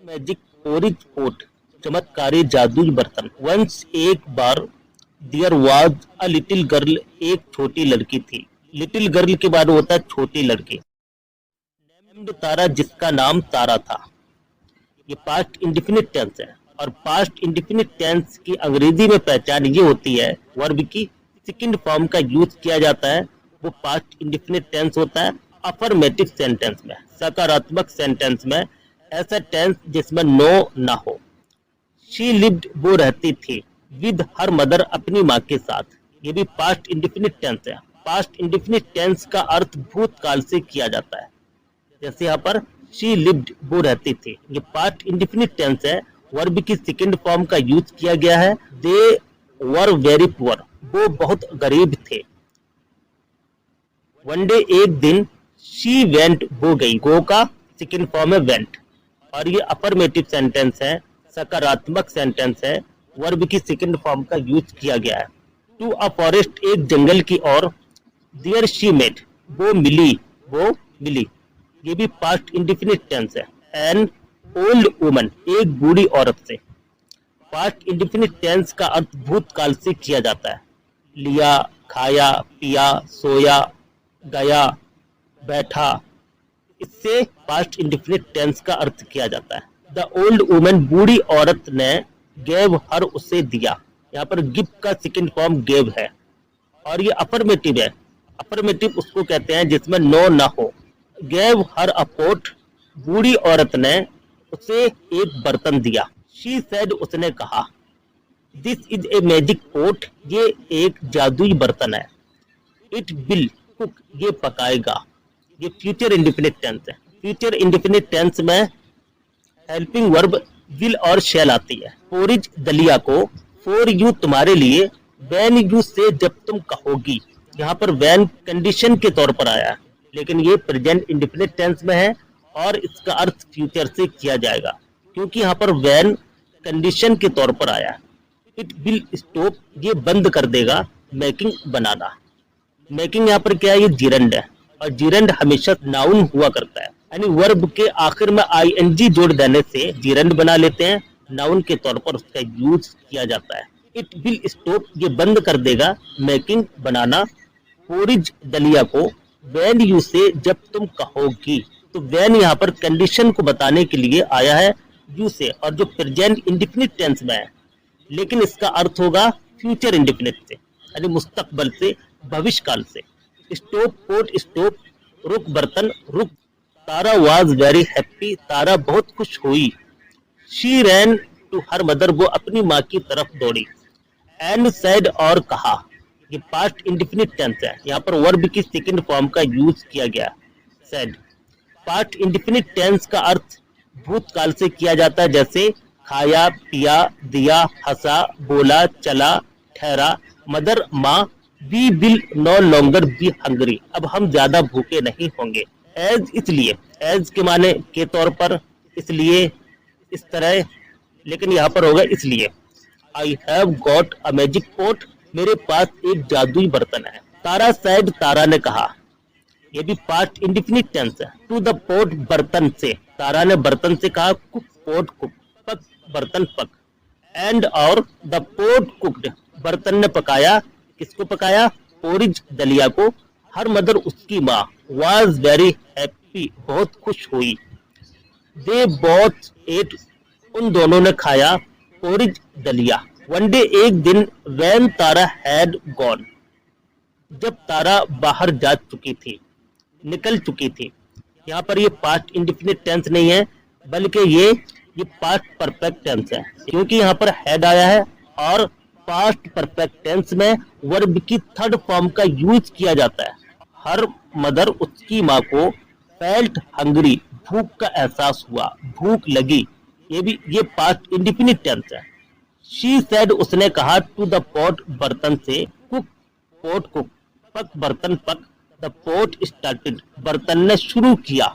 Magic porridge pot, चमत्कारी जादुई बर्तन। वंस एक बार there was a little girl, एक छोटी लड़की थी। लिटिल गर्ल के बाद होता है छोटी लड़की। नेम्ड तारा, जिसका नाम तारा था। ये पास्ट इंडिफिनिट टेंस है और पास्ट इंडिफिनिट टेंस की अंग्रेजी में पहचान ये होती है, वर्ब की सेकंड फॉर्म का यूज किया जाता है, वो पास्ट इंडिफिनिट टेंस होता है अफर्मेटिव सेंटेंस में, सकारात्मक सेंटेंस में, ऐसा टेंस जिसमें नो ना हो। शी लिव्ड, वो रहती थी, विद हर मदर, अपनी माँ के साथ, ये भी पास्ट इंडिफिनिट टेंस है। पास्ट इंडिफिनिट टेंस का अर्थ भूतकाल से किया जाता है, जैसे यहाँ पर शी लिव्ड, वो रहती थी, ये पास्ट इंडिफिनिट टेंस है, वर्ब की सेकंड फॉर्म का यूज किया गया है। दे वर वेरी पुअर, वो बहुत गरीब थे। वन डे, एक दिन, शी वेंट, वो गई, गो का सेकंड फॉर्म है वेंट, और ये अफर्मेटिव सेंटेंस है, सकारात्मक सेंटेंस है, वर्ब की सेकंड फॉर्म का यूज किया गया है। टू अ फॉरेस्ट, एक जंगल की ओर, देयर शी मेट, वो मिली, ये भी पास्ट इंडिफिनिट टेंस है। एन ओल्ड वुमन, एक बूढ़ी औरत से। पास्ट इंडिफिनिट टेंस का अर्थ भूतकाल से किया जाता है, लिया, खाया, पिया, सोया, गया, बैठा, इससे पास्ट इंडिफिनिट टेंस का अर्थ किया जाता है। द ओल्ड वुमन, बूढ़ी औरत ने, गेव हर, उसे दिया, यहाँ पर गिव का सेकंड फॉर्म गेव है, और ये अफर्मेटिव है। अफर्मेटिव उसको कहते हैं जिसमें नो ना हो। गेव हर अ पॉट, बूढ़ी औरत ने उसे एक बर्तन दिया। शी सेड, उसने कहा। This is a magic pot, ये एक जादुई बर्तन है। इट विल कुक, ये पकाएगा, ये फ्यूचर इंडिफिनिट टेंस है। फ्यूचर इंडिफिनिट टेंस में हेल्पिंग वर्ब विल और शैल आती है। पोरिज, दलिया को, फॉर यू, तुम्हारे लिए, व्हेन यू से, जब तुम कहोगी, यहाँ पर व्हेन कंडीशन के तौर पर आया है, लेकिन ये प्रेजेंट इंडिफिनिट टेंस में है और इसका अर्थ फ्यूचर से किया जाएगा, क्योंकि यहाँ पर व्हेन कंडीशन के तौर पर आया है। इट विल स्टॉप, ये बंद कर देगा, मेकिंग, बनाना। मेकिंग यहाँ पर क्या है, ये जीरंड है, और जीरंड हमेशा नाउन हुआ करता है, यानी वर्ब के आखिर में आईएनजी जोड़ देने से जीरंड बना लेते हैं, नाउन के तौर पर उसका यूज किया जाता है। इट विल स्टॉप, ये बंद कर देगा, मेकिंग, बनाना। पोरिज, दलिया को, व्हेन यू से, जब तुम कहोगी, तो व्हेन यहाँ पर कंडीशन को बताने के लिए आया है यू से, और जो प्रेजेंट इंडिफिनिट टेंस में है, लेकिन इसका अर्थ होगा फ्यूचर इंडिफिनिट से, यानी मुस्तकबल से, भविष्य काल से। स्टॉप, पोट, स्टॉप, रुक, बर्तन, रुक। Tara was very happy, Tara बहुत खुश हुई। She ran to her mother, वो अपनी माँ की तरफ दौड़ी। एंड सेड, और कहा, ये पास्ट इंडिफिनिट टेंस है, यहाँ पर वर्ब की सेकंड फॉर्म का यूज किया गया, सेड। पास्ट इंडिफिनिट टेंस का अर्थ भूतकाल से किया जाता है, जैसे खाया, पिया, दिया, हंसा, बोला, चला, ठहरा। मदर, माँ। We will no longer be hungry, अब हम ज्यादा भूखे नहीं होंगे। एज, इसलिए, एज के माने के तौर पर, इसलिए, इस तरह, लेकिन यहाँ पर होगा इसलिए। I have got a magic pot, मेरे पास एक जादुई बर्तन है। तारा सेड, तारा ने कहा, ये भी पास्ट इंडिफिनिट टेंस है। टू द पोट, बर्तन से, तारा ने बर्तन से कहा। कुक, पोट, कुक, पक, बर्तन पक। एंड, और, द पोट कुक्ड, बर्तन ने पकाया, किसको पकाया, पोरिज, दलिया को। हर मदर, उसकी माँ। वाज वेरी हैप्पी, बहुत खुश हुई। दे बोथ एट, उन दोनों ने खाया, पोरिज, दलिया। वन डे, एक दिन, व्हेन तारा हैड गॉन, जब तारा बाहर जा चुकी थी, निकल चुकी थी। यहाँ पर ये पास्ट इंडिफिनिट टेंस नहीं है, बल्कि ये पास्ट परफेक्ट टेंस है, क्योंकि यहाँ पर हैड आया है, और पास्ट परफेक्ट टेंस में वर्ब की थर्ड फॉर्म का यूज किया जाता है। हर मदर, उसकी माँ को, फेल्ट हंग्री, भूख का एहसास हुआ, भूख लगी, ये पास्ट इंडिफिनिट टेंस है। शी सेड, उसने कहा। टू द पॉट, बर्तन से। कुक, पोट, कुक, पक, बर्तन पक। द पोट स्टार्टेड, बर्तन ने शुरू किया,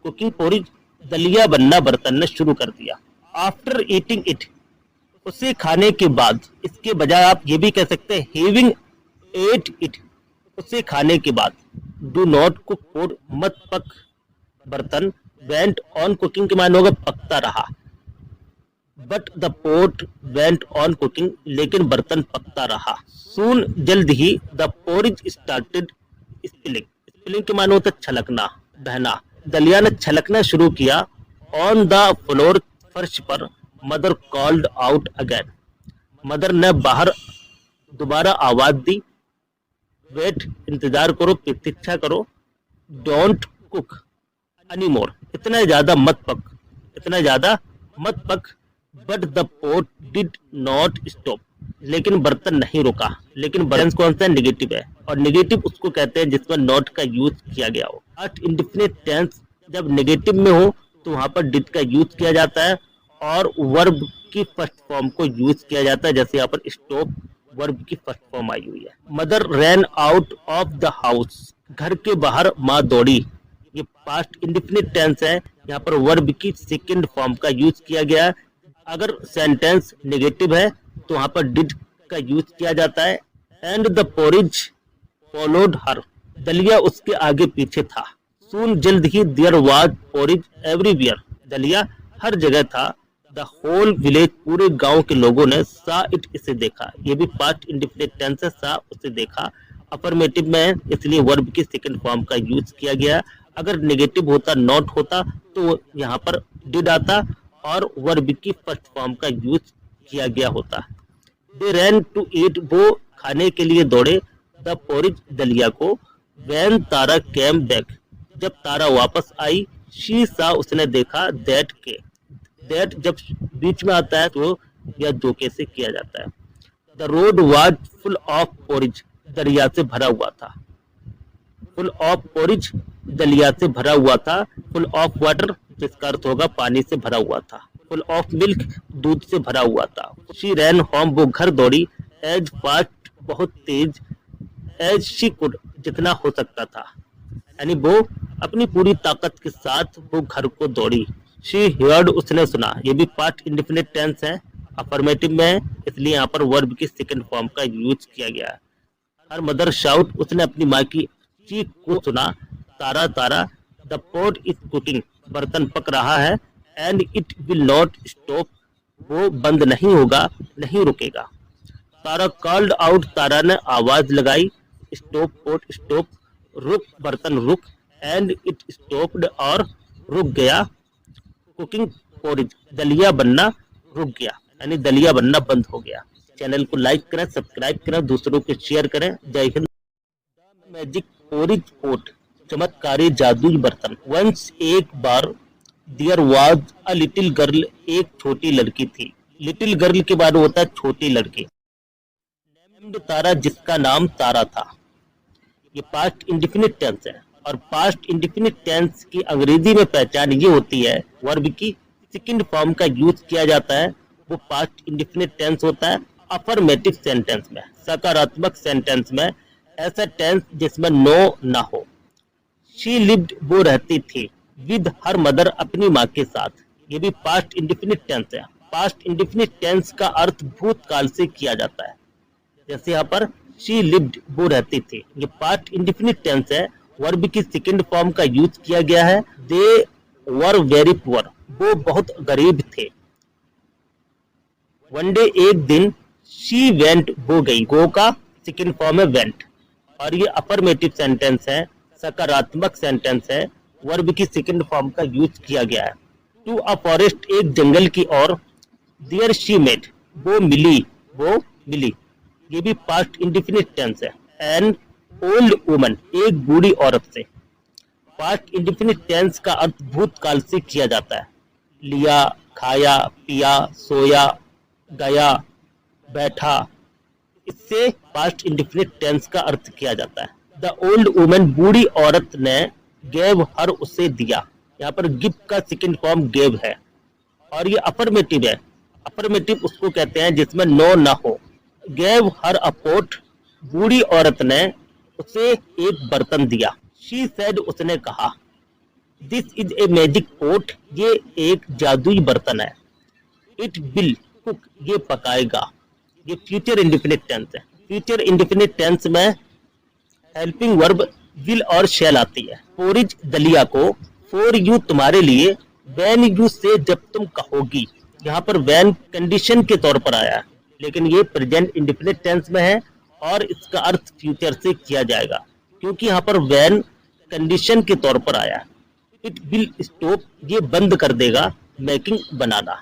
कुकिंग, पोरिज, दलिया बनना, बर्तन ने शुरू कर दिया। आफ्टर ईटिंग इट, उसे खाने के बाद, इसके बजाय आप ये भी कह सकते हैं हैविंग एट इट, उसे खाने के बाद। डू नॉट कुक फूड, मत पक बर्तन, वेंट ऑन कुकिंग के माने होगा पकता रहा, but the pot went on cooking, लेकिन बर्तन पकता रहा। सून जल्द ही the porridge started spilling, spilling के माने होता छलकना, बहना। दलिया ने छलकना शुरू किया। ऑन द फ्लोर, फर्श पर। Mother called out again, mother ने बाहर दोबारा आवाज दी। वेट, इंतजार करो, प्रतीक्षा करो। डोंट कुक एनी मोर, इतना ज्यादा मत पक, इतना ज्यादा मत पक। But the pot did not stop, लेकिन बर्तन नहीं रुका। लेकिन बर्तन कौन सा नेगेटिव है, और नेगेटिव उसको कहते हैं जिसमें नॉट का यूज किया गया हो। पास्ट इंडेफिनिट टेंस जब नेगेटिव में हो तो वहां पर डिड का यूज किया जाता है, और वर्ब की फर्स्ट फॉर्म को यूज किया जाता है। जैसे यहाँ पर स्टॉप वर्ब की फर्स्ट फॉर्म आई हुई है। Mother ran out of the house, घर के बाहर माँ दौड़ी। ये पास्ट इंडेफिनिट टेंस है, यहाँ पर वर्ब की सेकंड फॉर्म का यूज किया गया है। अगर सेंटेंस नेगेटिव है तो वहां पर डिड का यूज किया जाता है। एंड द पोरिज फॉलोड हर, दलिया उसके आगे पीछे था। सून जल्द ही देयर वाज पोरिज एवरीवेयर, दलिया हर जगह था। द होल विलेज, पूरे गांव के लोगों ने सा इट, इसे देखा। ये भी पास्ट इंडेफिनिट टेंस है, सा उसे देखा। अफर्मेटिव में है, इसलिए वर्ब की सेकंड फॉर्म का यूज किया गया। अगर नेगेटिव होता, नॉट होता, तो यहाँ पर डिड आता और वर्ब की फर्स्ट फॉर्म का यूज किया गया होता। दे रैन टू ईट, वो खाने के लिए दौड़े। द पोरिज, दलिया को। वैन तारा केम बैक, जब तारा वापस आई। शी सा, उसने देखा। दैट के, दैट जब बीच में आता है तो यह दो के से किया जाता है। The road was full of porridge, दरिया से भरा हुआ था। फुल ऑफ पोरिज, दलिया से भरा हुआ था। फुल ऑफ वाटर, जिसका अर्थ होगा पानी से भरा हुआ था। फुल ऑफ मिल्क, दूध से भरा हुआ था। शी रैन होम, वो घर दौड़ी। एज फास्ट, बहुत तेज। एज शी कुड, जितना हो सकता था, यानी वो अपनी पूरी ताकत के साथ वो घर को दौड़ी। शी हियर्ड, उसने सुना। ये भी पास्ट इंडेफिनिट टेंस है, अफर्मेटिव में है, इसलिए यहाँ पर वर्ब की सेकंड फॉर्म का यूज किया गया है। हर मदर शाउट, उसने अपनी माँ की चीख को सुना। तारा तारा, द पॉट इज कुकिंग, बर्तन पक रहा है। And it will not stop, वो बंद नहीं होगा, नहीं रुकेगा। तारा कॉल्ड आउट, तारा ने आवाज लगाई। स्टॉप पॉट, स्टॉप रुक, बर्तन रुक। एंड इट स्टॉप्ड, और रुक गया। कुकिंग पोरिज, दलिया बनना रुक गया, यानी दलिया बनना बंद हो गया। चैनल को लाइक करें, सब्सक्राइब करें, दूसरों को शेयर करें। जय हिंद। मैजिक पोरिज पोट, चमत्कारी जादुई बर्तन। वंस, एक बार। There was a little girl, एक छोटी लड़की थी। लिटिल गर्ल के बाद होता है छोटी लड़की। नेम्ड तारा, जिसका नाम तारा था। ये पास्ट इंडेफिनिट टेंस है, और पास्ट इंडेफिनिट टेंस की अंग्रेजी में पहचान ये होती है, वर्ब की सेकंड फॉर्म का यूज किया जाता है। वो पास्ट इंडेफिनिट टेंस होता है अफर्मेटिव सेंटेंस में, सकारात्मक सेंटेंस में। ऐसा टेंस जिसमें नो ना हो। शी लिव्ड, वो रहती थी। विद हर मदर, अपनी माँ के साथ। ये भी पास्ट इंडेफिनिट टेंस है। पास्ट इंडेफिनिट टेंस का अर्थ भूतकाल से किया जाता है। जैसे यहाँ पर शी लिव्ड, वो रहती थी, ये पास्ट इंडेफिनिट टेंस है। वर्ब की सेकंड फॉर्म का यूज किया गया है। दे वर वेरी पुअर, वो बहुत गरीब थे। वन डे, एक दिन। शी वेंट, वो गई। गो का सेकंड फॉर्म है वेंट, और ये अफर्मेटिव सेंटेंस है, सकारात्मक सेंटेंस है। वर्ब की सेकंड फॉर्म का यूज किया गया है। टू अ फॉरेस्ट, एक जंगल की ओर। देयर शी मेट, वो मिली, वो मिली। ये भी पास्ट इंडेफिनिट टेंस है। एन ओल्ड वुमन, एक बूढ़ी औरत से। पास्ट इंडेफिनिट टेंस का अर्थ भूतकाल से किया जाता है। लिया, खाया, पिया, सोया, गया, बैठा, इससे पास्ट इंडेफिनिट टेंस का अर्थ किया जाता है। द ओल्ड वुमन, बूढ़ी औरत ने। गेव हर, उसे दिया। यहाँ पर गिव का सेकंड फॉर्म गेव है, और ये अफर्मेटिव है। अफर्मेटिव उसको कहते हैं जिसमें नो ना हो। गेव हर अ पॉट, बूढ़ी औरत ने उसे एक बर्तन दिया। शी सेड, उसने कहा। This is a magic pot, ये एक जादुई बर्तन है। इट विल कुक, ये पकाएगा। ये फ्यूचर इंडेफिनिट टेंस है। फ्यूचर इंडेफिनिट टेंस में हेल्पिंग वर्ब विल और शैल आती है। पोरिज, दलिया को। फॉर यू तुम्हारे लिए, व्हेन यू से जब तुम कहोगी। यहाँ पर व्हेन कंडीशन के तौर पर आया है, लेकिन ये प्रेजेंट इंडेफिनिट टेंस में है और इसका अर्थ फ्यूचर से किया जाएगा, क्योंकि यहाँ पर व्हेन कंडीशन के तौर पर आया है। इट विल स्टॉप, ये बंद कर देगा मेकिंग, बनाना।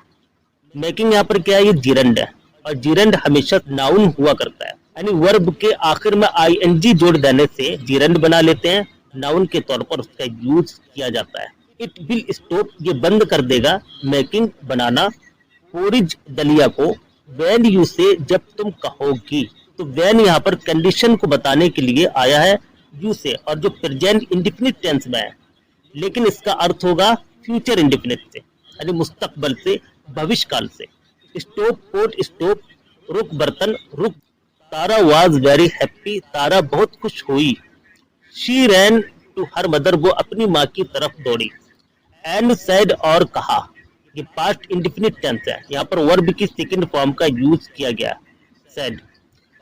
मेकिंग यहाँ पर क्या है, ये जीरंड है और जीरंड हमेशा नाउन हुआ करता है, यानी वर्ब के आखिर में आईएनजी जोड़ देने से जीरंड बना लेते हैं, नाउन के तौर पर उसका यूज किया जाता है। इट विल स्टॉप, ये बंद कर देगा मेकिंग, बनाना पोरिज, दलिया को। व्हेन यू से जब तुम कहोगी, तो व्हेन यहाँ पर कंडीशन को बताने के लिए आया है यू से, और जो प्रेजेंट इंडेफिनिट टेंस में है, लेकिन इसका अर्थ होगा फ्यूचर इंडेफिनिट से, यानी मुस्तकबल से, भविष्य काल से। स्टॉप, पोट, स्टॉप, रुक, बर्तन, रुक। Tara was very happy, Tara बहुत खुश हुई। She ran to her mother, वो अपनी माँ की तरफ दौड़ी। एंड सेड, और कहा। ये पास्ट इंडेफिनिट टेंस है, यहाँ पर वर्ब की सेकंड फॉर्म का यूज किया गया, सेड।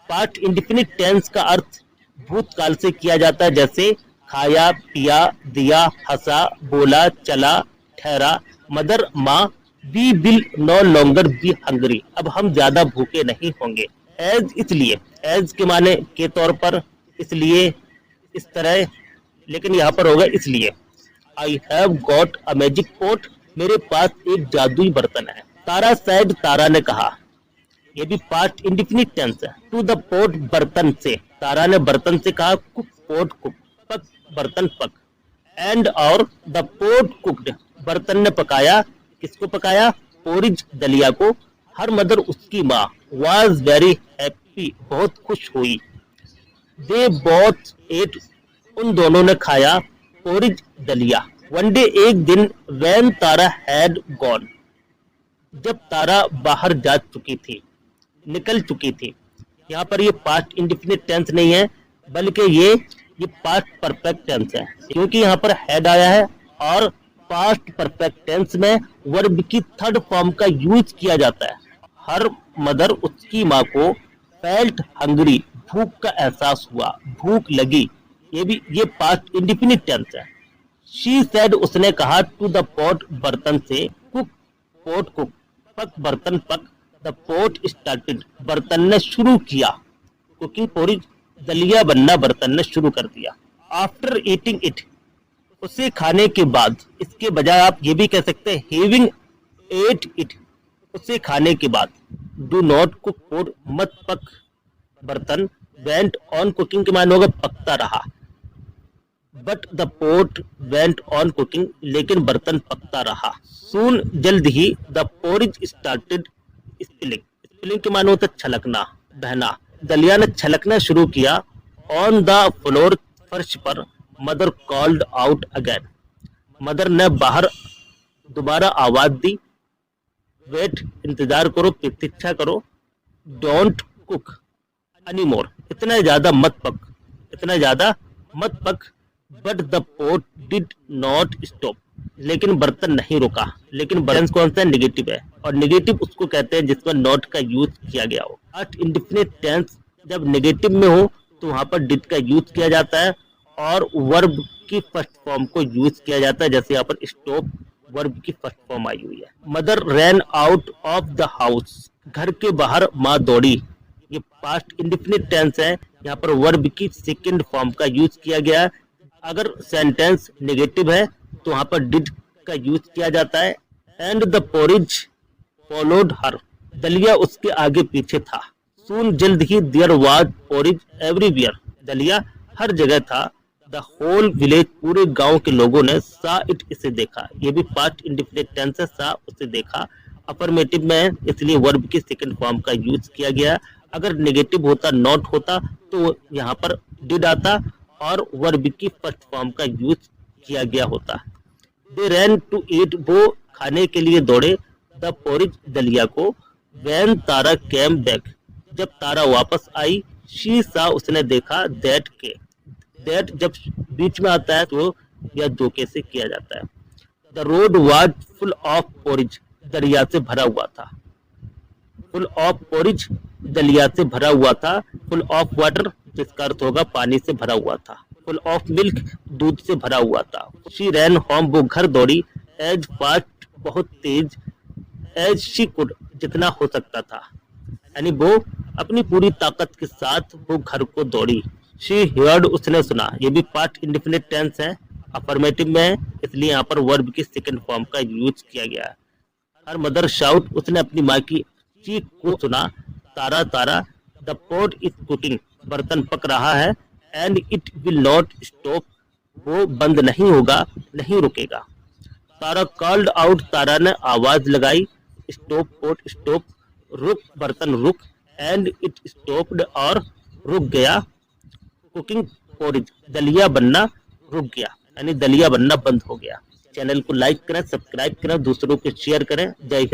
पास्ट इंडेफिनिट टेंस का अर्थ भूतकाल से किया जाता है, जैसे खाया, पिया, दिया, हंसा, बोला, चला, ठहरा। मदर, माँ। We will no longer be hungry, अब हम ज्यादा भूखे नहीं होंगे। एज, इसलिए, एज के माने के तौर पर, इसलिए, इस तरह, लेकिन यहाँ पर होगा इसलिए। I have got a magic pot, मेरे पास एक जादुई बर्तन है। तारा सेड, तारा ने कहा। ये भी पास्ट इंडेफिनिट टेंस है। टू द पॉट, बर्तन से, तारा ने बर्तन से कहा। कुक, पॉट, कुक, पक, बर्तन, पक। एंड, और, द पॉट कुक्ड, बर्तन ने पकाया। किसको पकाया? पोरिज, दलिया को। हर मदर, उसकी माँ। वाज वेरी हैप्पी, बहुत खुश हुई। दे बोथ एट, उन दोनों ने खाया। पोरिज, दलिया। वन डे, एक दिन। व्हेन तारा हैड गॉन, जब तारा बाहर जा चुकी थी, निकल चुकी थी। यहाँ पर ये पास्ट इंडेफिनिट टेंस नहीं है, बल्कि ये पास्ट परफेक्ट टेंस है, क्योंकि यहाँ पर हैड आया है और पास्ट परफेक्ट टेंस में वर्ब की थर्ड फॉर्म का यूज किया जाता है। हर मदर, उसकी माँ को। फेल्ट हंग्री, भूख का एहसास हुआ, भूख लगी। ये पास्ट इंडेफिनिट टेंस है। शी सेड, उसने कहा। टू द पॉट, बर्तन से। कुक, पॉट, कुक, पक, बर्तन, पक। द पॉट स्टार्टेड, बर्तन ने शुरू किया। कुकिंग, पोरिज, दलिया बनना बर्तन ने शुरू कर दिया। आफ्टर ईटिंग इट, उसे खाने के बाद। इसके बजाय आप ये भी कह सकते हैं हैविंग एट इट, उसे खाने के बाद। डू नॉट कुक फूड, मत पक बर्तन। वेंट ऑन कुकिंग के माने होगा पकता रहा। But the pot went on cooking, लेकिन बर्तन पकता रहा। सून, जल्द ही। The porridge started spilling, spilling के माने होता छलकना, बहना। दलिया ने छलकना शुरू किया। ऑन द फ्लोर, फर्श पर। Mother called out again, mother ने बाहर दोबारा आवाज दी। वेट, इंतजार करो, प्रतीक्षा करो। डोंट कुक एनी मोर, इतना ज्यादा मत पक, इतना ज्यादा मत पक। But the pot did not stop, लेकिन बर्तन नहीं रुका। लेकिन बर्तन कौन सा निगेटिव है, और निगेटिव उसको कहते हैं जिसमें नॉट का यूज किया गया हो। पास्ट इंडेफिनिट टेंस जब नेगेटिव में हो तो वहां पर डिड का यूज किया जाता है और वर्ब की फर्स्ट फॉर्म को यूज किया जाता है, जैसे यहाँ पर स्टॉप वर्ब की फर्स्ट फॉर्म आई हुई है। Mother ran out of the house, घर के बाहर माँ दौड़ी। ये पास्ट इंडेफिनिट टेंस है, यहाँ पर वर्ब की सेकंड फॉर्म का यूज किया गया है। अगर सेंटेंस नेगेटिव है तो वहां पर डिड का यूज किया जाता है। एंड द पोरिज फॉलोड हर, दलिया उसके आगे पीछे था। सून, जल्द ही। देयर वाज पोरिज एवरीवेयर, दलिया हर जगह था। द होल विलेज, पूरे गांव के लोगों ने। सा इट, इसे देखा। ये भी पास्ट इंडेफिनिट टेंस है, सा उसे देखा। अफर्मेटिव में है, इसलिए वर्ब की सेकंड फॉर्म का यूज किया गया। अगर नेगेटिव होता, नॉट होता, तो यहाँ पर डिड आता और वर्ब की फर्स्ट फॉर्म का यूज किया गया होता। दे रैन टू ईट, वो खाने के लिए दौड़े। द पोरिज, दलिया को। व्हेन तारा केम बैक, जब तारा वापस आई। शी सा, उसने देखा। दैट के, दैट जब बीच में आता है तो यह धोखे से किया जाता है। The road was full of porridge, दरिया से भरा हुआ था। फुल ऑफ पोरिज, दलिया से भरा हुआ था। फुल ऑफ वाटर, जिसका अर्थ होगा पानी से भरा हुआ था। फुल ऑफ मिल्क, दूध से भरा हुआ था। शी रैन होम, वो घर दौड़ी, एज फास्ट, बहुत तेज, एज शी कुड, जितना हो सकता था, यानी वो अपनी पूरी ताकत के साथ वो घर को दौड़ी। शी हियर्ड, उसने सुना। ये भी पास्ट इंडेफिनिट टेंस है, अफर्मेटिव में है, इसलिए यहाँ पर वर्ब की सेकंड फॉर्म का यूज किया गया है। हर मदर शाउट, उसने अपनी माँ की चीख को सुना। तारा तारा, द पॉट इज कुकिंग, बर्तन पक रहा है। And it will not stop, वो बंद नहीं होगा, नहीं रुकेगा। तारा कॉल्ड आउट, तारा ने आवाज लगाई। स्टॉप पॉट, स्टॉप, रुक बर्तन रुक। एंड इट स्टॉप्ड, और रुक गया। कुकिंग पोरिज, दलिया बनना रुक गया, यानी दलिया बनना बंद हो गया। चैनल को लाइक करें, सब्सक्राइब करें, दूसरों को शेयर करें। जय हिंद।